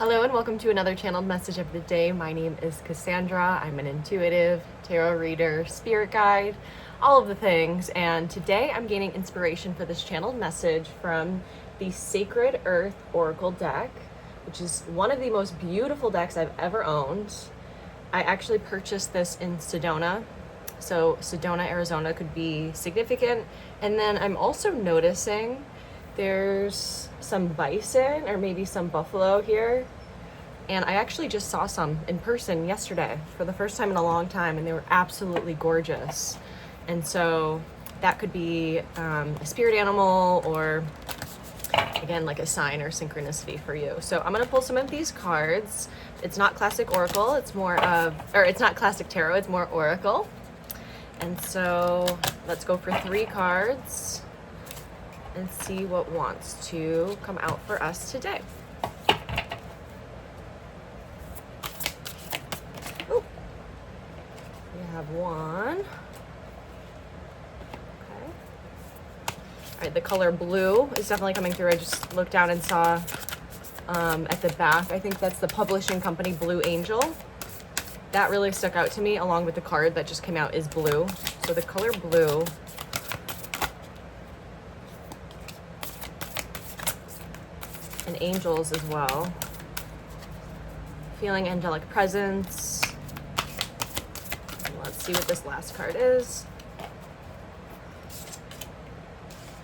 Hello and welcome to another channeled message of the day. My name is Cassandra. I'm an intuitive, tarot reader, spirit guide, all of the things. And today I'm gaining inspiration for this channeled message from the Sacred Earth Oracle deck, which is one of the most beautiful decks I've ever owned. I actually purchased this in Sedona. So Sedona, Arizona could be significant. And then I'm also noticing there's some bison or maybe some buffalo here. And I actually just saw some in person yesterday for the first time in a long time, and they were absolutely gorgeous. And so that could be a spirit animal or, again, like a sign or synchronicity for you. So I'm going to pull some of these cards. It's not classic oracle. It's more of, or it's not classic tarot. It's more oracle. And so let's go for 3 cards and see what wants to come out for us today. Oh, we have 1. Okay. All right, the color blue is definitely coming through. I just looked down and saw at the back, I think that's the publishing company, Blue Angel. That really stuck out to me, along with the card that just came out is blue. So the color blue. And angels as well. Feeling angelic presence. Let's see what this last card is.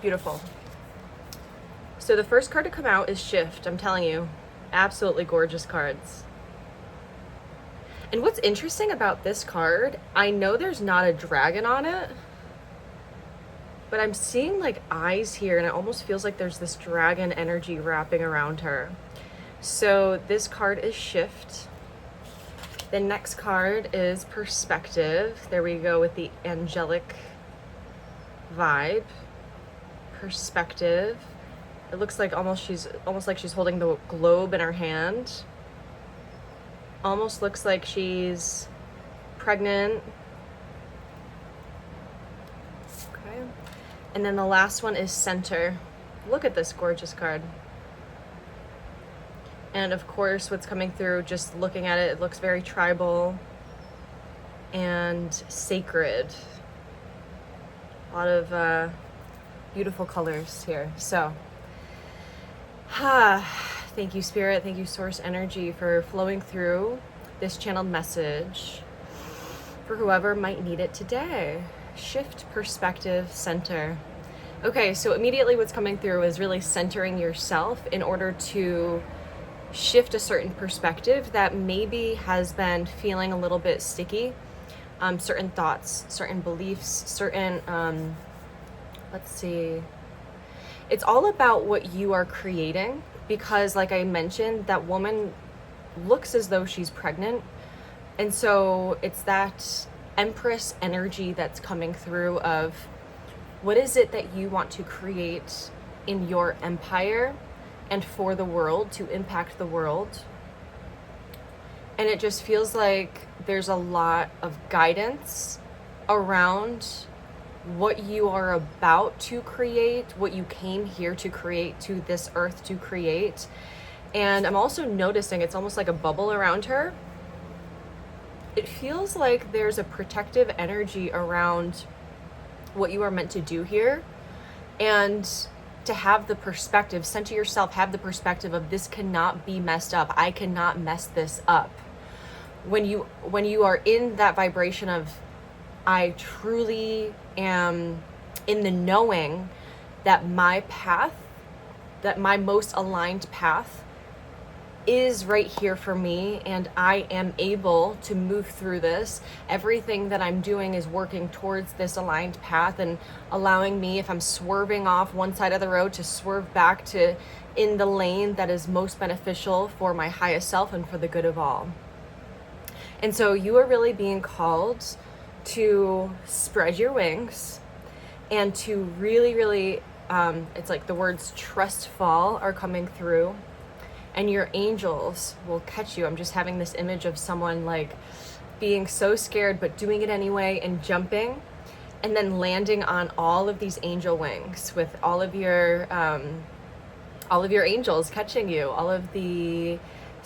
Beautiful. So the first card to come out is Shift. I'm telling you, absolutely gorgeous cards. And what's interesting about this card, I know there's not a dragon on it, but I'm seeing like eyes here, and it almost feels like there's this dragon energy wrapping around her. So this card is Shift. The next card is Perspective. There we go with the angelic vibe. Perspective. It looks like she's almost like she's holding the globe in her hand. Almost looks like she's pregnant. Okay. And then the last one is Center. Look at this gorgeous card. And of course, what's coming through, just looking at it, it looks very tribal and sacred. A lot of beautiful colors here. So, thank you, Spirit. Thank you, Source Energy, for flowing through this channeled message for whoever might need it today. Shift, Perspective, Center. Okay, so immediately what's coming through is really centering yourself in order to shift a certain perspective that maybe has been feeling a little bit sticky. Certain thoughts, certain beliefs, certain, let's see. It's all about what you are creating, because like I mentioned, that woman looks as though she's pregnant. And so it's that Empress energy that's coming through of what is it that you want to create in your empire and for the world, to impact the world. And it just feels like there's a lot of guidance around what you are about to create, what you came here to create, to this earth to create. And I'm also noticing it's almost like a bubble around her. It feels like there's a protective energy around what you are meant to do here. And to have the perspective, center yourself, have the perspective of this cannot be messed up. I cannot mess this up. When you are in that vibration of, I truly am in the knowing that my path, that my most aligned path is right here for me, and I am able to move through this. Everything that I'm doing is working towards this aligned path and allowing me, if I'm swerving off one side of the road, to swerve back to in the lane that is most beneficial for my highest self and for the good of all. And so you are really being called to spread your wings and to really, really, it's like the words trust fall are coming through. And your angels will catch you. I'm just having this image of someone like being so scared, but doing it anyway and jumping, and then landing on all of these angel wings with all of your angels catching you, all of the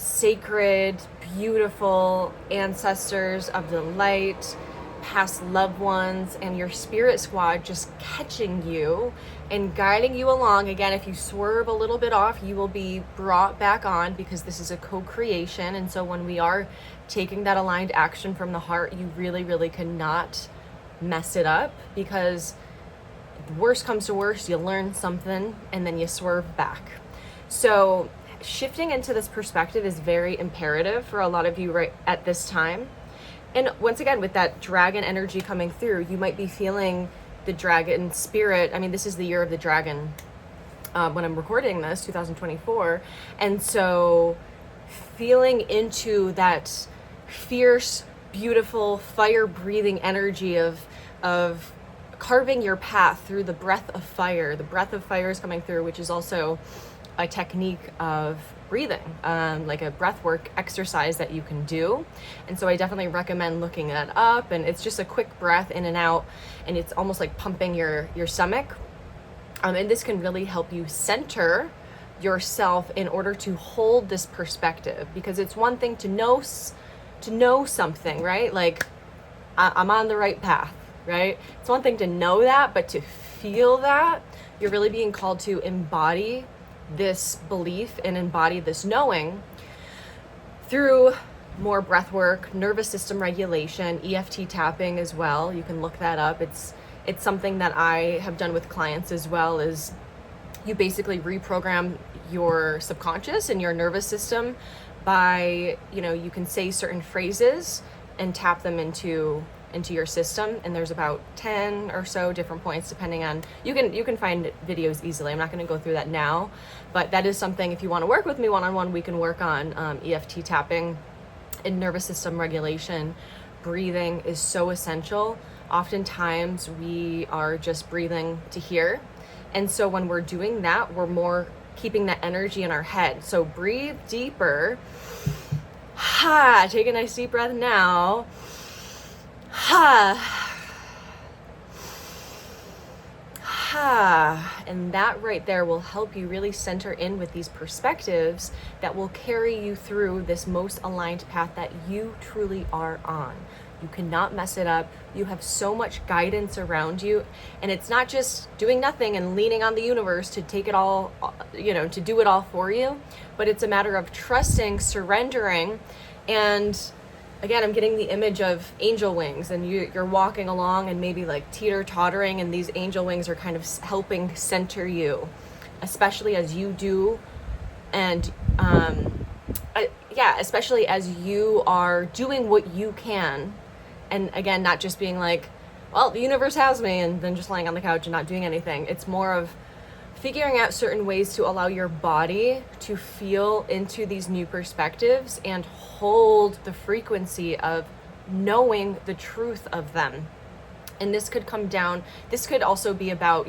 sacred, beautiful ancestors of the light, past loved ones, and your spirit squad just catching you and guiding you along. Again, if you swerve a little bit off, you will be brought back on, because this is a co-creation. And so when we are taking that aligned action from the heart, you really, really cannot mess it up, because worst comes to worst, you learn something and then you swerve back. So shifting into this perspective is very imperative for a lot of you right at this time. And once again, with that dragon energy coming through, you might be feeling the dragon spirit. I mean, this is the year of the dragon when I'm recording this, 2024. And so feeling into that fierce, beautiful, fire-breathing energy of carving your path through the breath of fire. The breath of fire is coming through, which is also a technique of breathing, like a breathwork exercise that you can do. And so I definitely recommend looking that up. And it's just a quick breath in and out, and it's almost like pumping your stomach. And this can really help you center yourself in order to hold this perspective, because it's one thing to know something, right? Like I'm on the right path, right? It's one thing to know that, but to feel that, you're really being called to embody this belief and embody this knowing through more breath work, nervous system regulation, EFT tapping as well. You can look that up. It's something that I have done with clients as well. Is you basically reprogram your subconscious and your nervous system by, you can say certain phrases and tap them into your system. And there's about 10 or so different points, depending on, you can find videos easily. I'm not going to go through that now, but that is something, if you want to work with me one-on-one, we can work on. EFT tapping and nervous system regulation. Breathing is so essential. Oftentimes we are just breathing to here. And so when we're doing that, we're more keeping that energy in our head. So breathe deeper. Take a nice deep breath now. And that right there will help you really center in with these perspectives that will carry you through this most aligned path that you truly are on. You cannot mess it up. You have so much guidance around you. And it's not just doing nothing and leaning on the universe to take it all, to do it all for you, but it's a matter of trusting, surrendering. And again, I'm getting the image of angel wings, and you're walking along and maybe like teeter-tottering, and these angel wings are kind of helping center you, especially as you do. And especially as you are doing what you can. And again, not just being like, well, the universe has me, and then just lying on the couch and not doing anything. It's more of figuring out certain ways to allow your body to feel into these new perspectives and hold the frequency of knowing the truth of them. And this could also be about,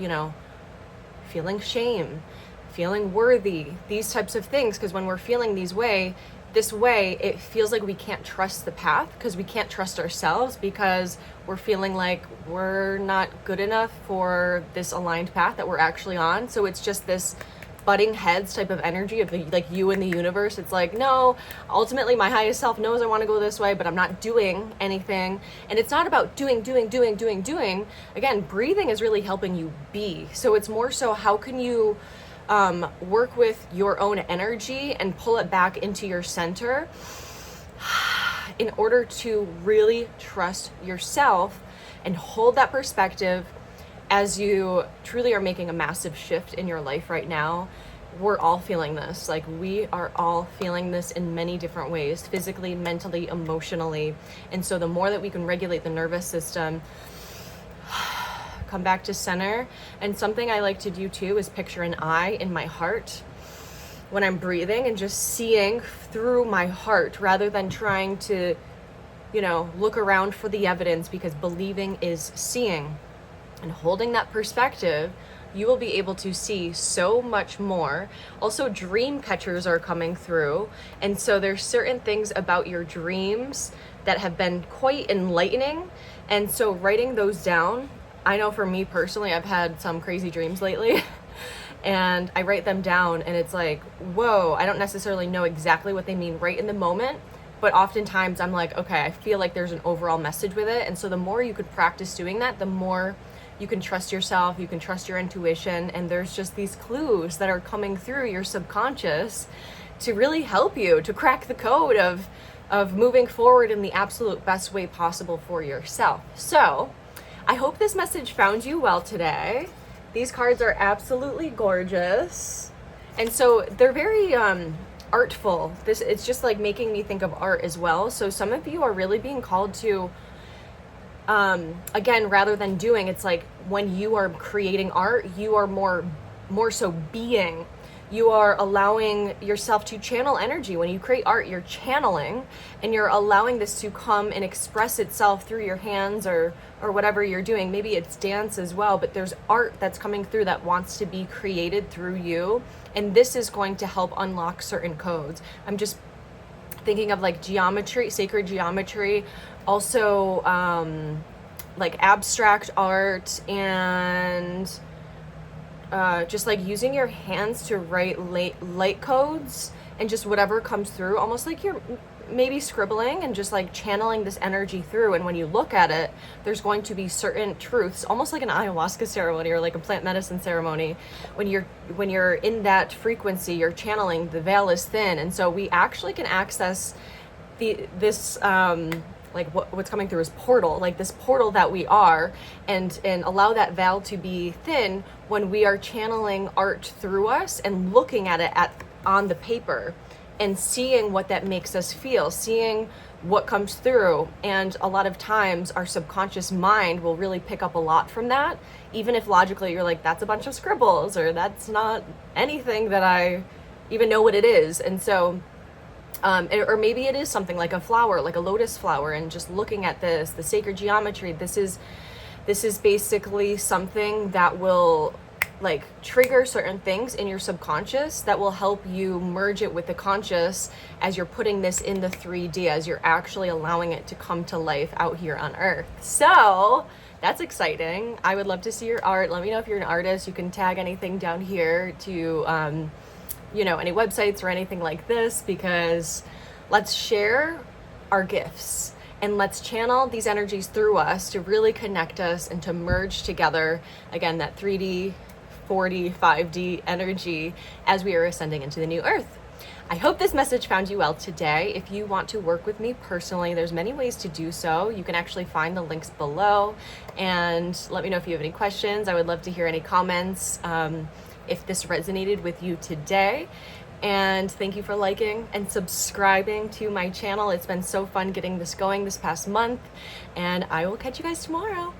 feeling shame, feeling worthy, these types of things. Because when we're feeling this way, it feels like we can't trust the path, because we can't trust ourselves, because we're feeling like we're not good enough for this aligned path that we're actually on. So it's just this butting heads type of energy of like you and the universe. It's like, no, ultimately my highest self knows I want to go this way, but I'm not doing anything. And it's not about doing. Again, breathing is really helping you be. So it's more so, how can you work with your own energy and pull it back into your center in order to really trust yourself and hold that perspective as you truly are making a massive shift in your life right now. We're all feeling this. Like, we are all feeling this in many different ways, physically, mentally, emotionally. And so the more that we can regulate the nervous system, come back to center. And something I like to do too is picture an eye in my heart when I'm breathing, and just seeing through my heart rather than trying to, look around for the evidence, because believing is seeing. And holding that perspective, you will be able to see so much more. Also, dream catchers are coming through. And so there's certain things about your dreams that have been quite enlightening. And so writing those down, I know for me personally, I've had some crazy dreams lately. and I write them down, and it's like, whoa, I don't necessarily know exactly what they mean right in the moment, but oftentimes I'm like, okay, I feel like there's an overall message with it. And so the more you could practice doing that, the more you can trust yourself, you can trust your intuition, and there's just these clues that are coming through your subconscious to really help you to crack the code of moving forward in the absolute best way possible for yourself. So I hope this message found you well today. These cards are absolutely gorgeous. And so they're very artful. It's just like making me think of art as well. So some of you are really being called to, again, rather than doing, it's like when you are creating art, you are more so being. You are allowing yourself to channel energy. When you create art, you're channeling, and you're allowing this to come and express itself through your hands or whatever you're doing. Maybe it's dance as well, but there's art that's coming through that wants to be created through you. And this is going to help unlock certain codes. I'm just thinking of like geometry, sacred geometry, also like abstract art, and just like using your hands to write light codes, and just whatever comes through, almost like you're maybe scribbling and just like channeling this energy through. And when you look at it, there's going to be certain truths, almost like an ayahuasca ceremony or like a plant medicine ceremony. When you're in that frequency, you're channeling, the veil is thin, and so we actually can access this like what's coming through is portal, like this portal that we are, and allow that veil to be thin when we are channeling art through us and looking at it on the paper and seeing what that makes us feel, seeing what comes through. And a lot of times our subconscious mind will really pick up a lot from that, even if logically you're like, that's a bunch of scribbles, or that's not anything that I even know what it is. And so or maybe it is something like a flower, like a lotus flower, and just looking at the sacred geometry, this is basically something that will like trigger certain things in your subconscious that will help you merge it with the conscious as you're putting this in the 3D, as you're actually allowing it to come to life out here on earth. So that's exciting. I would love to see your art. Let me know if you're an artist. You can tag anything down here to any websites or anything like this, because let's share our gifts and let's channel these energies through us to really connect us and to merge together, again, that 3D, 4D, 5D energy as we are ascending into the new earth. I hope this message found you well today. If you want to work with me personally, there's many ways to do so. You can actually find the links below, and let me know if you have any questions. I would love to hear any comments if this resonated with you today. And thank you for liking and subscribing to my channel. It's been so fun getting this going this past month, and I will catch you guys tomorrow.